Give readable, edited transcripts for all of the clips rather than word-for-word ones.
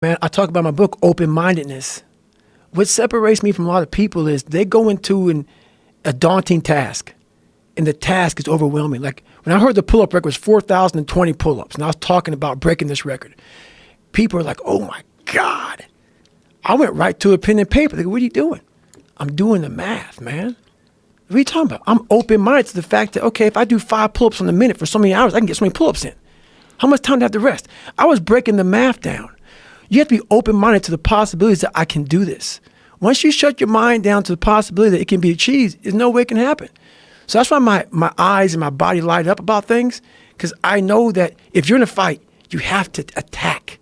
Man, I talk about my book, open-mindedness. What separates me from a lot of people is they go into a daunting task, and the task is overwhelming. Like when I heard the pull-up record was 4,020 pull-ups, and I was talking about breaking this record, people are like, oh my God. I went right to a pen and paper. They go, what are you doing? I'm doing the math, man. What are you talking about? I'm open-minded to the fact that, okay, if I do 5 pull-ups in a minute for so many hours, I can get so many pull-ups in. How much time do I have to rest? I was breaking the math down. You have to be open-minded to the possibilities that I can do this. Once you shut your mind down to the possibility that it can be achieved, there's no way it can happen. So that's why my eyes and my body light up about things, because I know that if you're in a fight, you have to attack.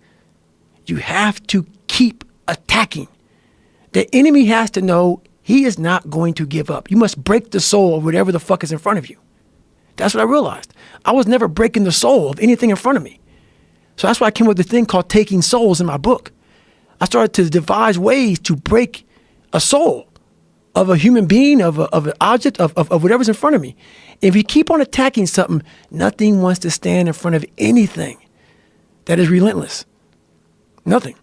You have to keep attacking. The enemy has to know he is not going to give up. You must break the soul of whatever the fuck is in front of you. That's what I realized. I was never breaking the soul of anything in front of me. So that's why I came up with a thing called Taking Souls in my book. I started to devise ways to break a soul of a human being, of an object, of whatever's in front of me. If you keep on attacking something, nothing wants to stand in front of anything that is relentless. Nothing.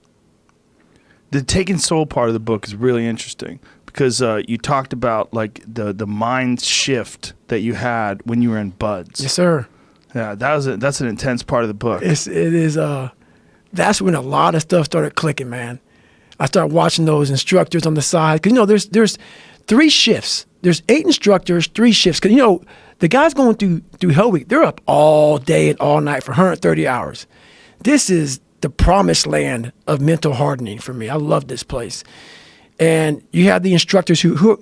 The Taking Soul part of the book is really interesting because you talked about like the mind shift that you had when you were in Buds. Yes, sir. Yeah, that's an intense part of the book. It is. That's when a lot of stuff started clicking, man. I started watching those instructors on the side because there's 3 shifts. There's 8 instructors, 3 shifts. Because the guys going through Hell Week, they're up all day and all night for 130 hours. This is the promised land of mental hardening for me. I love this place. And you have the instructors who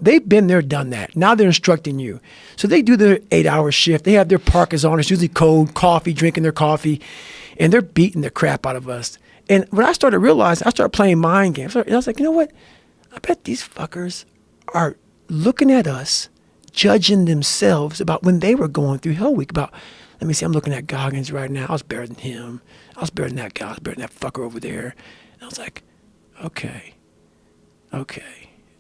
they've been there, done that. Now they're instructing you. So they do their 8-hour shift. They have their parkas on. It's usually cold, coffee, drinking their coffee, and they're beating the crap out of us. And when I started realizing, I started playing mind games. And I was like, you know what? I bet these fuckers are looking at us, judging themselves about when they were going through Hell Week. About, let me see, I'm looking at Goggins right now. I was better than him. I was better than that guy. I was better than that fucker over there. And I was like, okay,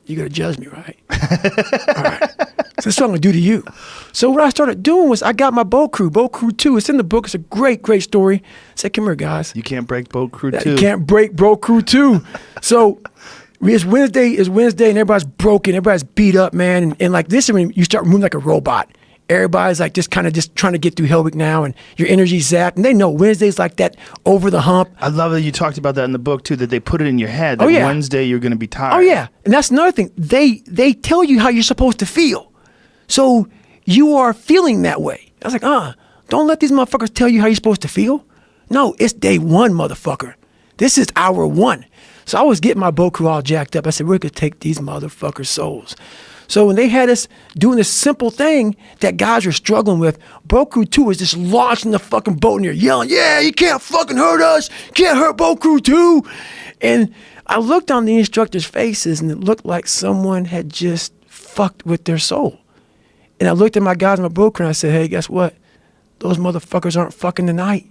you're going to judge me, right? All right. So that's what I'm going to do to you. So what I started doing was I got my boat crew 2. It's in the book. It's a great, great story. I said, come here, guys. You can't break boat crew 2. You can't break boat crew 2. So it's Wednesday, and everybody's broken. Everybody's beat up, man. And like this, I mean, you start moving like a robot. Everybody's like just kind of just trying to get through Hell Week now, and your energy's zapped. And they know Wednesday's like that over the hump. I love that you talked about that in the book too, that they put it in your head that Wednesday you're going to be tired. Oh yeah, and that's another thing. They tell you how you're supposed to feel, so you are feeling that way. I was like, don't let these motherfuckers tell you how you're supposed to feel. No, it's day 1, motherfucker. This is hour 1. So I was getting my boat crew all jacked up. I said, we're going to take these motherfuckers' souls. So when they had us doing this simple thing that guys were struggling with, Boat Crew 2 was just launching the fucking boat in there, yelling, yeah, you can't fucking hurt us. You can't hurt Boat Crew 2. And I looked on the instructors' faces, and it looked like someone had just fucked with their soul. And I looked at my guys in my boat crew, and I said, hey, guess what? Those motherfuckers aren't fucking tonight.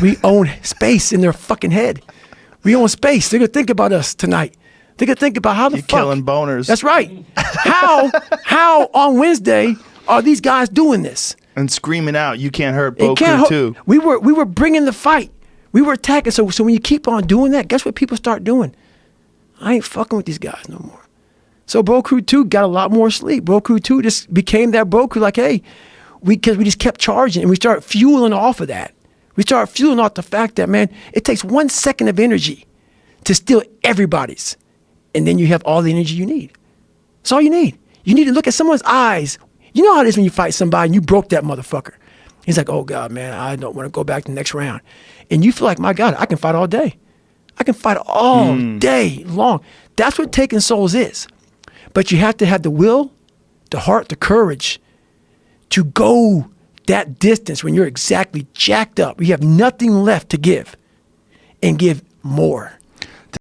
We own space in their fucking head. We own space. They're going to think about us tonight. They could think about how the fuck. You're killing boners. That's right. How on Wednesday are these guys doing this? And screaming out, you can't hurt Boat Crew 2. We were bringing the fight. We were attacking. So when you keep on doing that, guess what people start doing? I ain't fucking with these guys no more. So Boat Crew 2 got a lot more sleep. Boat Crew 2 just became that Boat Crew like, hey, because we just kept charging, and we started fueling off of that. We started fueling off the fact that, man, it takes 1 second of energy to steal everybody's. And then you have all the energy you need. That's all you need. You need to look at someone's eyes. You know how it is when you fight somebody and you broke that motherfucker. He's like, oh God, man, I don't want to go back to the next round. And you feel like, my God, I can fight all day. I can fight all day long. That's what taking souls is. But you have to have the will, the heart, the courage to go that distance when you're exactly jacked up. You have nothing left to give, and give more.